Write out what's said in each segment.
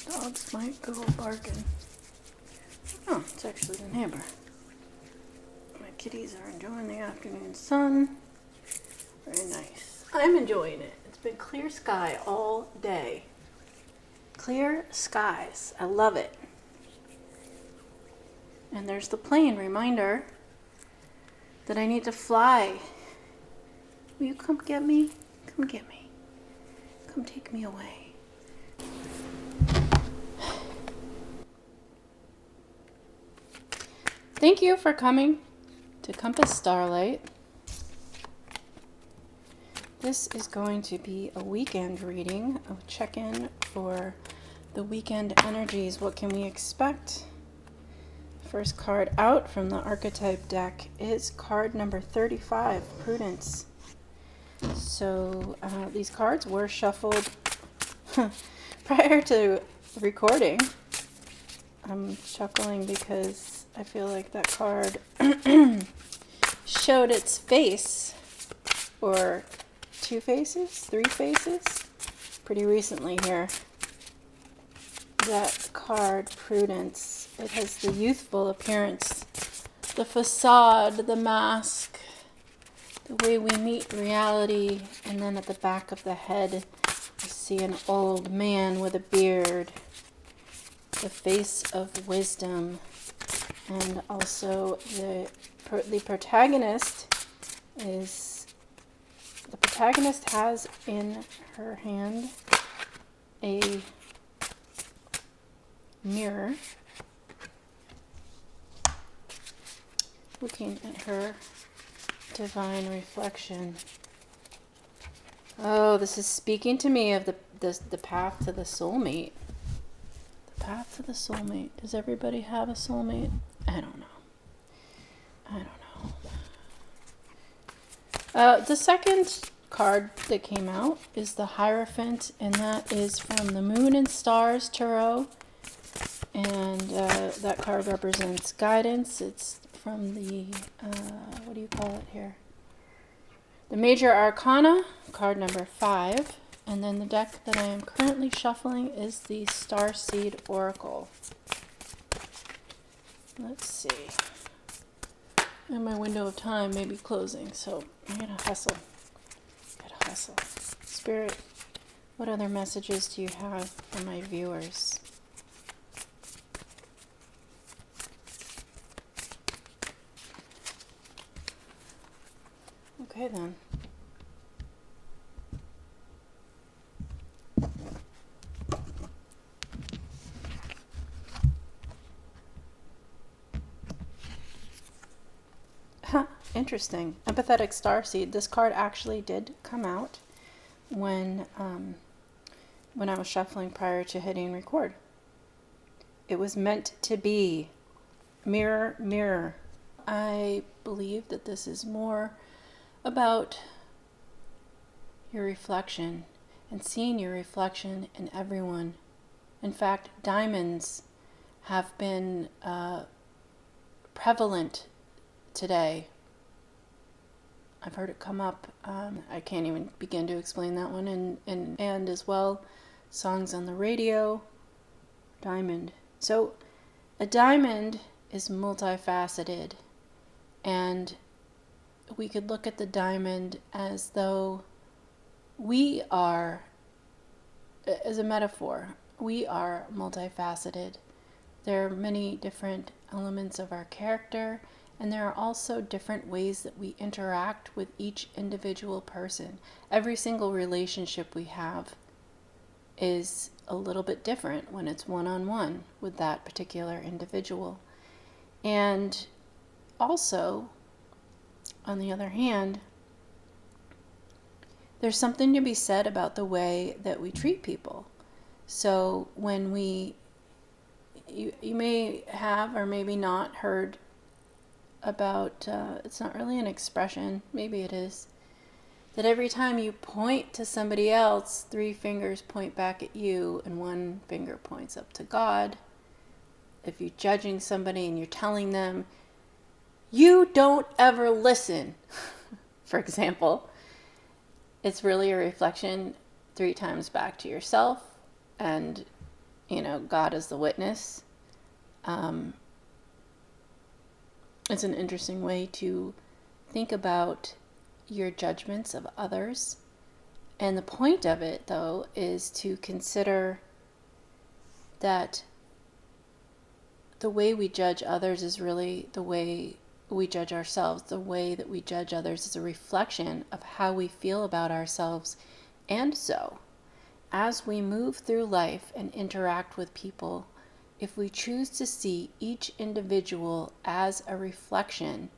Dogs might go barking. Oh, it's actually the neighbor. My kitties are enjoying the afternoon sun. Very nice. I'm enjoying it. It's been clear sky all day. Clear skies. I love it. And there's the plane reminder that I need to fly. Will you come get me? Come get me. Come take me away. Thank you for coming to Compass Starlight. This is going to be a weekend reading, a check-in for the weekend energies. What can we expect? First card out from the archetype deck is card number 35, Prudence. So these cards were shuffled prior to recording. I'm chuckling because I feel like that card showed its face, or two faces, three faces, pretty recently here. That card, Prudence, it has the youthful appearance, the facade, the mask, the way we meet reality, and then at the back of the head, you see an old man with a beard, the face of wisdom, and also the protagonist has in her hand a mirror, looking at her divine reflection. Oh, this is speaking to me of the path to the soulmate. The path to the soulmate. Does everybody have a soulmate? I don't know. The second card that came out is the Hierophant, and that is from the Moon and Stars Tarot. And that card represents guidance. It's from the, what do you call it here? The Major Arcana, card number 5. And then the deck that I am currently shuffling is the Starseed Oracle. Let's see. And my window of time may be closing, so I'm going to hustle. Spirit, what other messages do you have for my viewers? Okay then. Interesting. Empathetic Starseed. This card actually did come out when I was shuffling prior to hitting record. It was meant to be. Mirror, mirror. I believe that this is more about your reflection and seeing your reflection in everyone. In fact, diamonds have been prevalent today. I've heard it come up. I can't even begin to explain that one. And as well, songs on the radio. Diamond. So a diamond is multifaceted, and we could look at the diamond as though we are, as a metaphor, we are multifaceted. There are many different elements of our character, and there are also different ways that we interact with each individual person. Every single relationship we have is a little bit different when it's one-on-one with that particular individual. And also, on the other hand, there's something to be said about the way that we treat people. So when you may have or maybe not heard about, it's not really an expression, maybe it is, that every time you point to somebody else, 3 fingers point back at you and 1 finger points up to God. If you're judging somebody and you're telling them, you don't ever listen, for example, it's really a reflection 3 times back to yourself, and God as the witness. It's an interesting way to think about your judgments of others. And the point of it, though, is to consider that the way we judge others is really the way we judge ourselves. The way that we judge others is a reflection of how we feel about ourselves. And so, as we move through life and interact with people, if we choose to see each individual as a reflection,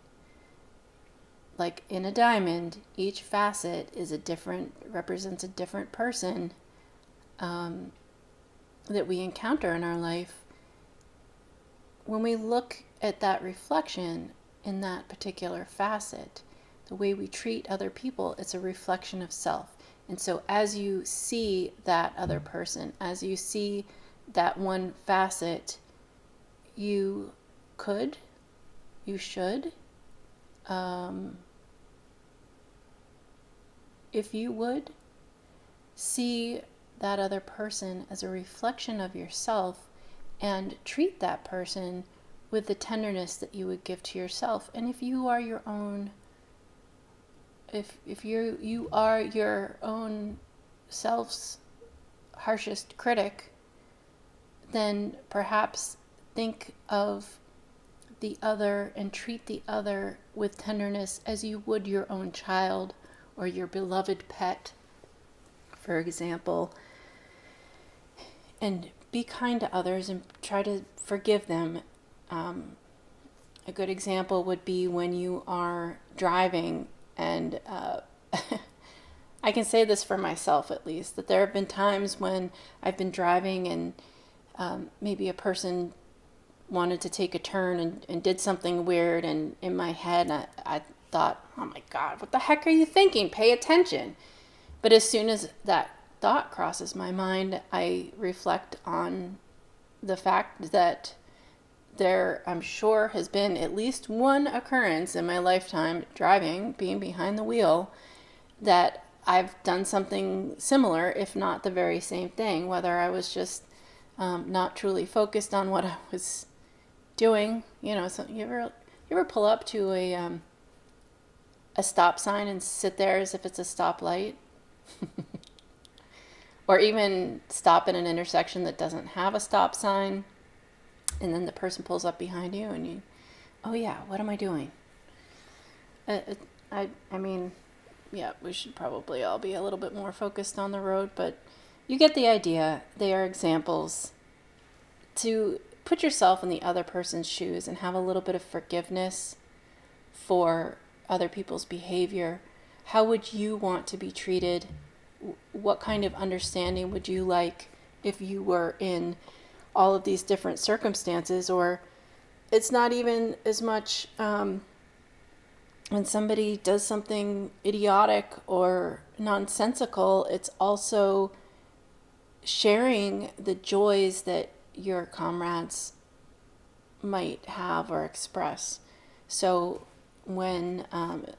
like in a diamond, each facet represents a different person that we encounter in our life. When we look at that reflection in that particular facet, the way we treat other people, it's a reflection of self. And so as you see that other person, as you see that one facet, you should, if you would, see that other person as a reflection of yourself and treat that person with the tenderness that you would give to yourself. And if you are your own, if you are your own self's harshest critic, then perhaps think of the other and treat the other with tenderness as you would your own child or your beloved pet, for example. And be kind to others and try to forgive them. A good example would be when you are driving, and I can say this for myself at least, that there have been times when I've been driving and maybe a person wanted to take a turn and did something weird, and in my head I thought, oh my God, what the heck are you thinking? Pay attention. But as soon as that thought crosses my mind, I reflect on the fact that there, I'm sure, has been at least one occurrence in my lifetime driving, being behind the wheel, that I've done something similar, if not the very same thing, whether I was just not truly focused on what I was doing. So you ever pull up to a stop sign and sit there as if it's a stoplight? Or even stop at an intersection that doesn't have a stop sign, and then the person pulls up behind you and you, oh yeah, what am I doing? I mean, yeah, we should probably all be a little bit more focused on the road, but you get the idea. They are examples to put yourself in the other person's shoes and have a little bit of forgiveness for other people's behavior. How would you want to be treated? What kind of understanding would you like if you were in all of these different circumstances? Or it's not even as much when somebody does something idiotic or nonsensical, it's also sharing the joys that your comrades might have or express. So when the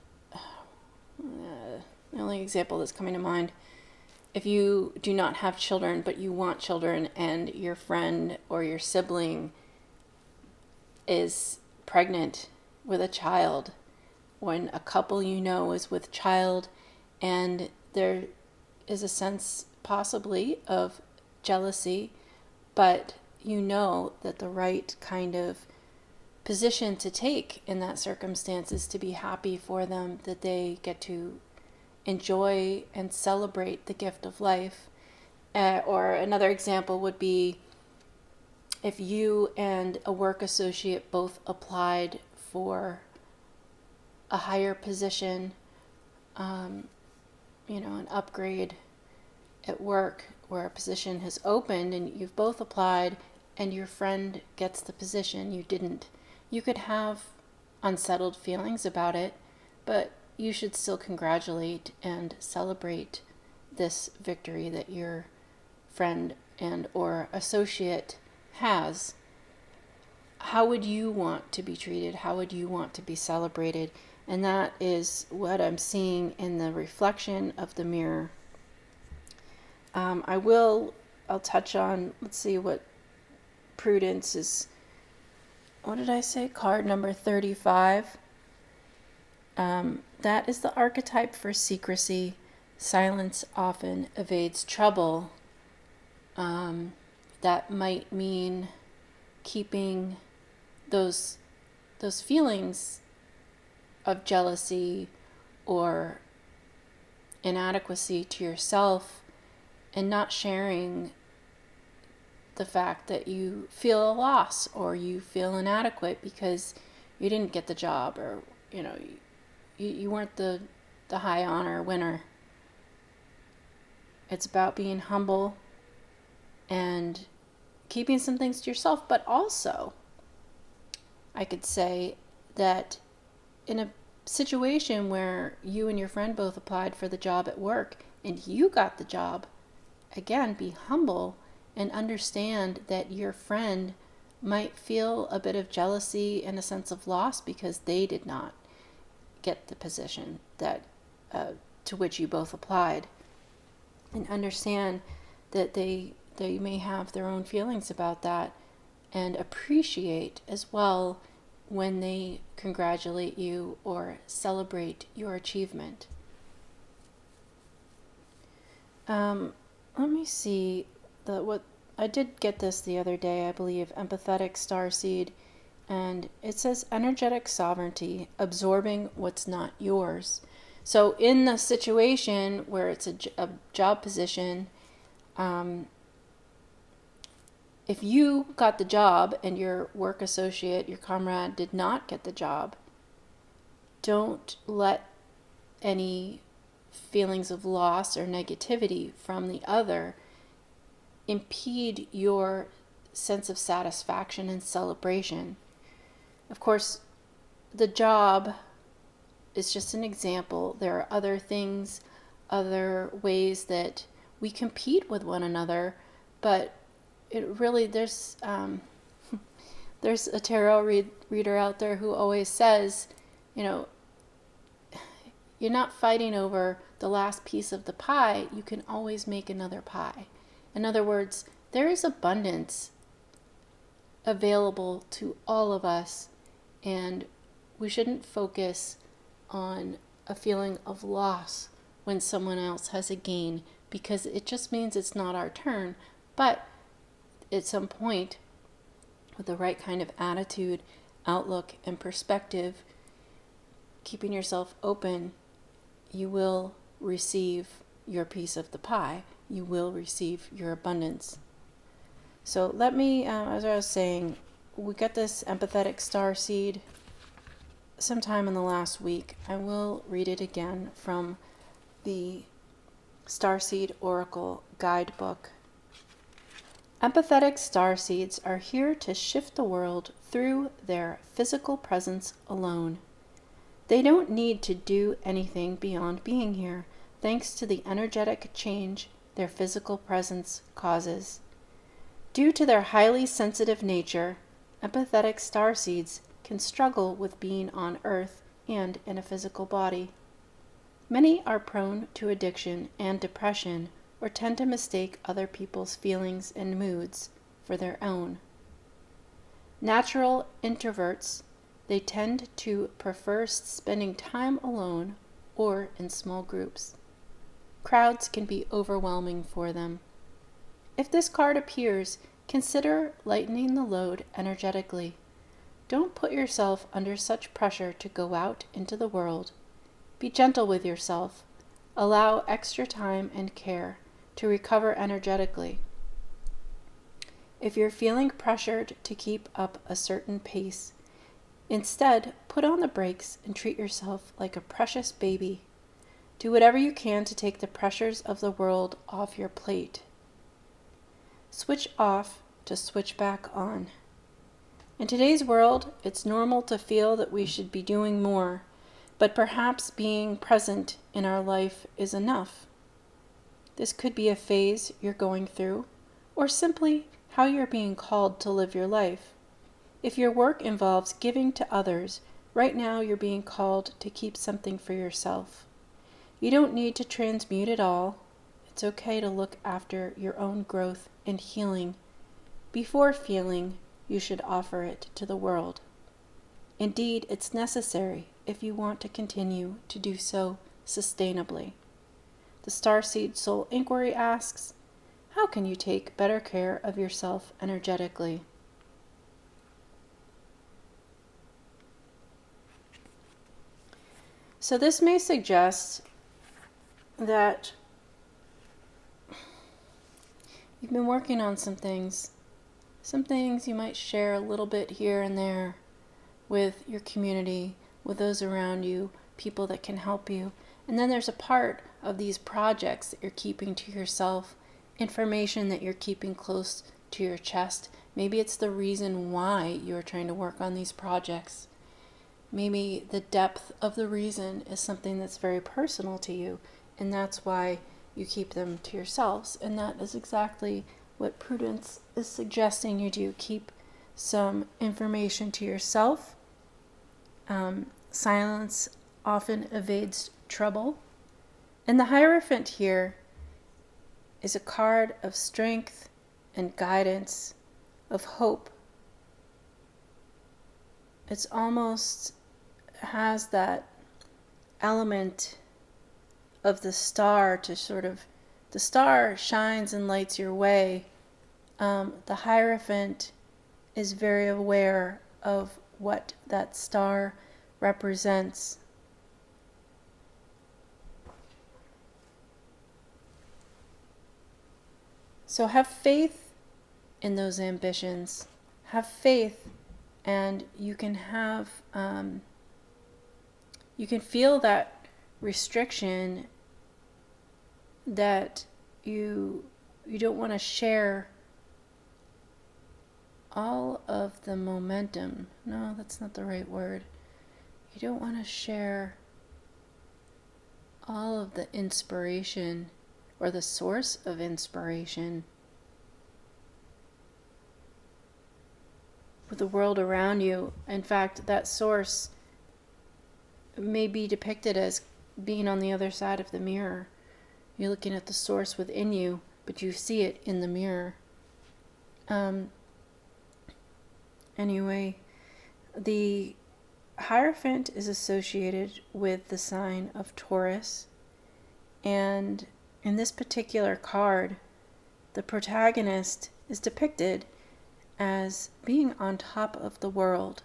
only example that's coming to mind, if you do not have children, but you want children, and your friend or your sibling is pregnant with a child, when a couple is with child, and there is a sense possibly of jealousy, but that the right kind of position to take in that circumstance is to be happy for them, that they get to enjoy and celebrate the gift of life. Or another example would be if you and a work associate both applied for a higher position, an upgrade at work where a position has opened and you've both applied and your friend gets the position, you didn't. You could have unsettled feelings about it, but you should still congratulate and celebrate this victory that your friend and or associate has. How would you want to be treated? How would you want to be celebrated? And that is what I'm seeing in the reflection of the mirror. I will I'll touch on, let's see what prudence is. What did I say? Card number 35. That is the archetype for secrecy. Silence often evades trouble. That might mean keeping those feelings of jealousy or inadequacy to yourself, and not sharing the fact that you feel a loss or you feel inadequate because you didn't get the job, or you weren't the high honor winner. It's about being humble and keeping some things to yourself. But also, I could say that in a situation where you and your friend both applied for the job at work and you got the job, again, be humble and understand that your friend might feel a bit of jealousy and a sense of loss because they did not get the position that to which you both applied, and understand that they may have their own feelings about that, and appreciate as well when they congratulate you or celebrate your achievement. Let me see what I did get this the other day, I believe, empathetic starseed, and it says energetic sovereignty, absorbing what's not yours. So in the situation where it's a job position, if you got the job and your work associate, your comrade, did not get the job, don't let any feelings of loss or negativity from the other impede your sense of satisfaction and celebration. Of course, the job is just an example. There are other things, other ways that we compete with one another, but it really, there's a tarot reader out there who always says, you're not fighting over the last piece of the pie. You can always make another pie. In other words, there is abundance available to all of us, and we shouldn't focus on a feeling of loss when someone else has a gain, because it just means it's not our turn. But at some point, with the right kind of attitude, outlook, and perspective, keeping yourself open, you will receive your piece of the pie. You will receive your abundance. So let me, as I was saying, we got this empathetic starseed sometime in the last week. I will read it again from the Starseed Oracle Guidebook. Empathetic starseeds are here to shift the world through their physical presence alone. They don't need to do anything beyond being here, thanks to the energetic change their physical presence causes. Due to their highly sensitive nature, empathetic starseeds can struggle with being on Earth and in a physical body. Many are prone to addiction and depression, or tend to mistake other people's feelings and moods for their own. Natural introverts, they tend to prefer spending time alone or in small groups. Crowds can be overwhelming for them. If this card appears, consider lightening the load energetically. Don't put yourself under such pressure to go out into the world. Be gentle with yourself. Allow extra time and care to recover energetically. If you're feeling pressured to keep up a certain pace, instead put on the brakes and treat yourself like a precious baby. Do whatever you can to take the pressures of the world off your plate. Switch off to switch back on. In today's world, it's normal to feel that we should be doing more, but perhaps being present in our life is enough. This could be a phase you're going through, or simply how you're being called to live your life. If your work involves giving to others, right now you're being called to keep something for yourself. You don't need to transmute it all. It's okay to look after your own growth and healing. Before feeling, you should offer it to the world. Indeed, it's necessary if you want to continue to do so sustainably. The Starseed Soul Inquiry asks, how can you take better care of yourself energetically? So this may suggest that you've been working on some things. Some things you might share a little bit here and there with your community, with those around you, people that can help you. And then there's a part of these projects that you're keeping to yourself, information that you're keeping close to your chest. Maybe it's the reason why you're trying to work on these projects. Maybe the depth of the reason is something that's very personal to you, and that's why you keep them to yourselves. And that is exactly what Prudence is suggesting you do. Keep some information to yourself. Silence often evades trouble. And the Hierophant here is a card of strength and guidance, of hope. It's almost has that element of the star to sort of, the star shines and lights your way. The Hierophant is very aware of what that star represents. So have faith in those ambitions. Have faith, and you can have, you can feel that restriction that you don't want to share all of the momentum. No, that's not the right word. You don't want to share all of the inspiration or the source of inspiration with the world around you. In fact, that source may be depicted as being on the other side of the mirror. You're looking at the source within you, but you see it in the mirror. Anyway, the Hierophant is associated with the sign of Taurus, and in this particular card, the protagonist is depicted as being on top of the world.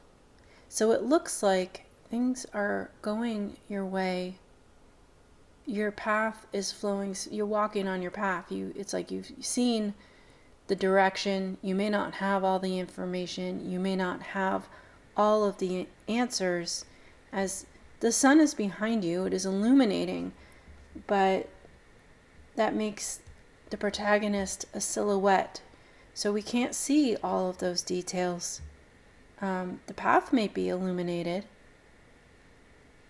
So it looks like things are going your way. Your path is flowing. You're walking on your path. It's like you've seen the direction. You may not have all the information. You may not have all of the answers. As the sun is behind you, it is illuminating, but that makes the protagonist a silhouette. So we can't see all of those details. The path may be illuminated,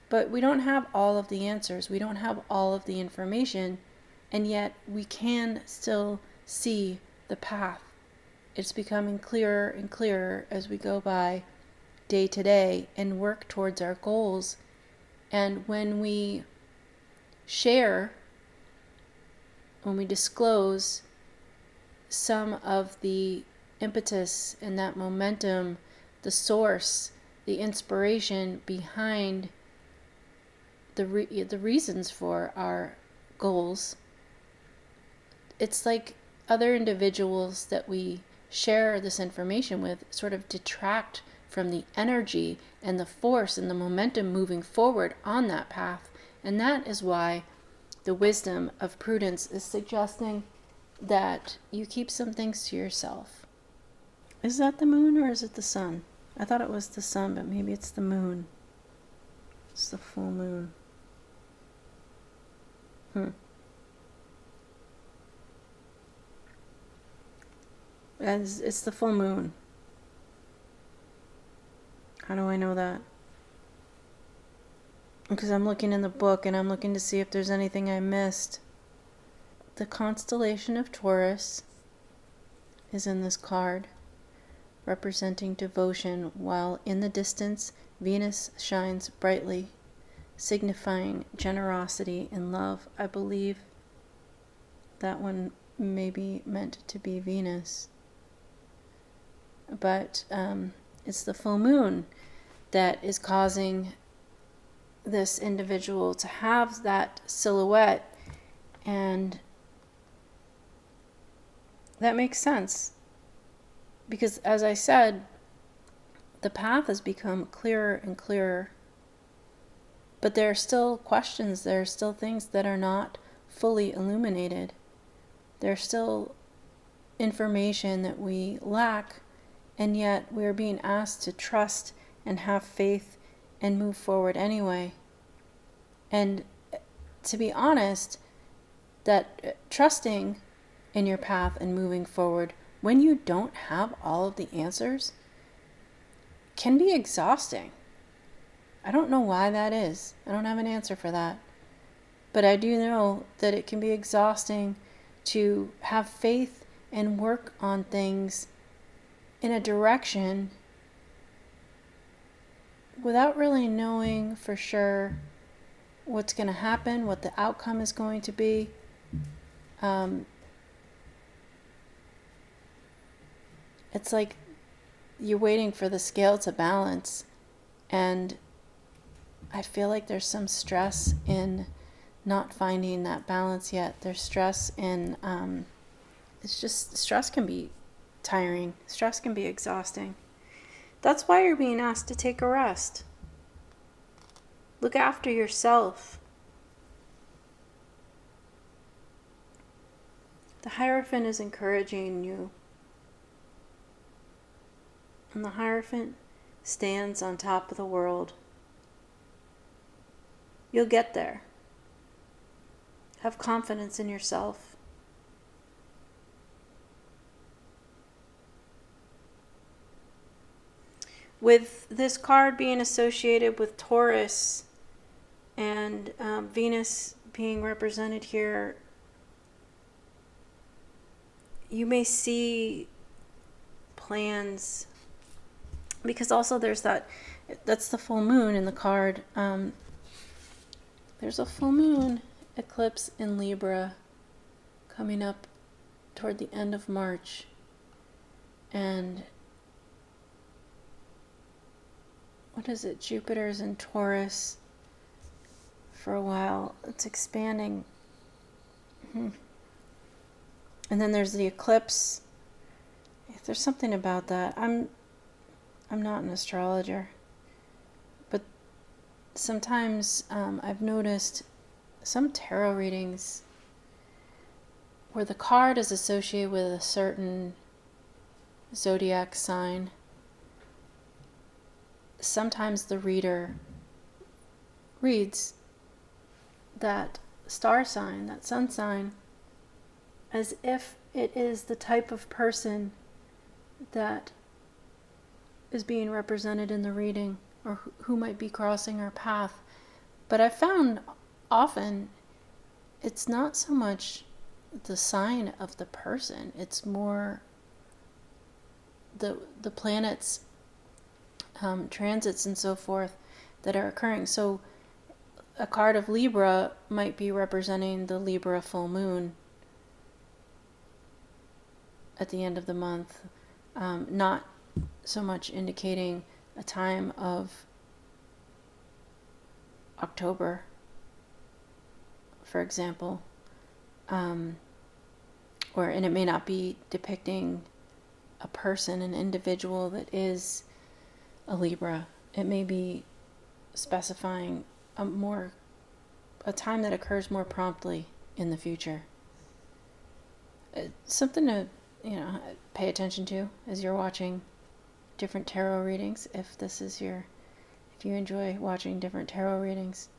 but we don't have all of the answers. We don't have all of the information, and yet we can still see the path. It's becoming clearer and clearer as we go by day to day and work towards our goals. And when we share, when we disclose some of the impetus and that momentum, the source, the inspiration behind the reasons for our goals, it's like other individuals that we share this information with sort of detract from the energy and the force and the momentum moving forward on that path. And that is why the wisdom of Prudence is suggesting that you keep some things to yourself. Is that the moon or is it the sun? I thought it was the sun, but maybe it's the moon. It's the full moon. It's the full moon. How do I know that? Because I'm looking in the book and I'm looking to see if there's anything I missed. The constellation of Taurus is in this card, representing devotion, while in the distance Venus shines brightly, signifying generosity and love. I believe that one may be meant to be Venus. But it's the full moon that is causing this individual to have that silhouette, and that makes sense because, as I said, the path has become clearer and clearer, but there are still questions, there are still things that are not fully illuminated. There's still information that we lack, and yet we're being asked to trust and have faith and move forward anyway. And to be honest, that trusting in your path and moving forward when you don't have all of the answers can be exhausting. I don't know why that is. I don't have an answer for that. But I do know that it can be exhausting to have faith and work on things in a direction without really knowing for sure what's going to happen, what the outcome is going to be. It's like you're waiting for the scale to balance, and I feel like there's some stress in not finding that balance yet. There's stress in, stress can be tiring. Stress can be exhausting. That's why you're being asked to take a rest. Look after yourself. The Hierophant is encouraging you. And the Hierophant stands on top of the world. You'll get there. Have confidence in yourself. With this card being associated with Taurus and Venus being represented here, you may see plans, because also there's that's the full moon in the card. There's a full moon eclipse in Libra coming up toward the end of March, and what is it? Jupiter's in Taurus for a while. It's expanding. And then there's the eclipse. There's something about that. I'm not an astrologer, but sometimes I've noticed some tarot readings where the card is associated with a certain zodiac sign. Sometimes the reader reads that star sign, that sun sign, as if it is the type of person that is being represented in the reading, or who might be crossing our path. But I've found often it's not so much the sign of the person, it's more the planets, transits and so forth that are occurring. So a card of Libra might be representing the Libra full moon at the end of the month, not so much indicating a time of October, for example, and it may not be depicting a person, an individual that is a Libra. It may be specifying a time that occurs more promptly in the future. Something to pay attention to as you're watching different tarot readings. If you enjoy watching different tarot readings,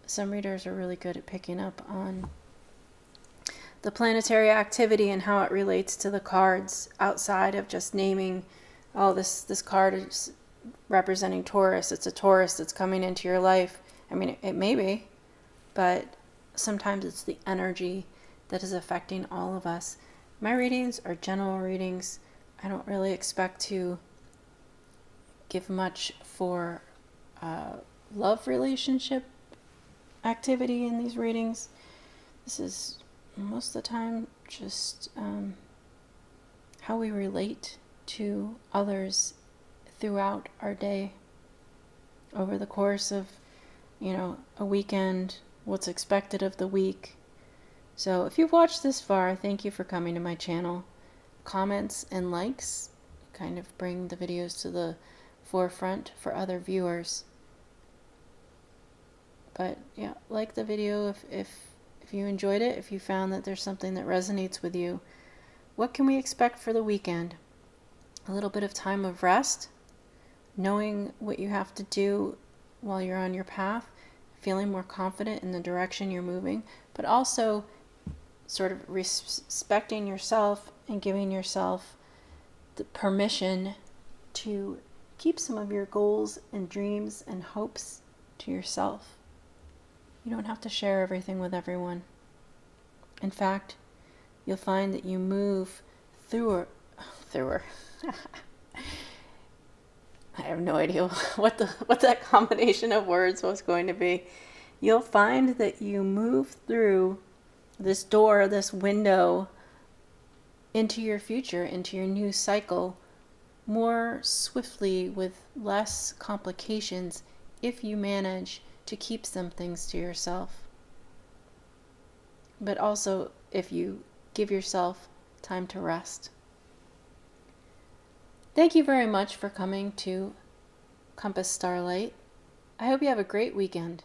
some readers are really good at picking up on the planetary activity and how it relates to the cards outside of just naming, oh, this card is representing Taurus. It's a Taurus that's coming into your life. I mean, it may be, but sometimes it's the energy that is affecting all of us. My readings are general readings. I don't really expect to give much for love relationship activity in these readings. This is most of the time, just how we relate to others throughout our day, over the course of, a weekend, what's expected of the week. So if you've watched this far, thank you for coming to my channel. Comments and likes kind of bring the videos to the forefront for other viewers. But yeah, like the video if you enjoyed it, if you found that there's something that resonates with you. What can we expect for the weekend? A little bit of time of rest, knowing what you have to do while you're on your path, feeling more confident in the direction you're moving, but also sort of respecting yourself and giving yourself the permission to keep some of your goals and dreams and hopes to yourself. You don't have to share everything with everyone. In fact, you'll find that you move through her. I have no idea what that combination of words was going to be. You'll find that you move through this door, this window, into your future, into your new cycle, more swiftly, with less complications, if you manage to keep some things to yourself. But also if you give yourself time to rest. Thank you very much for coming to Compass Starlight. I hope you have a great weekend.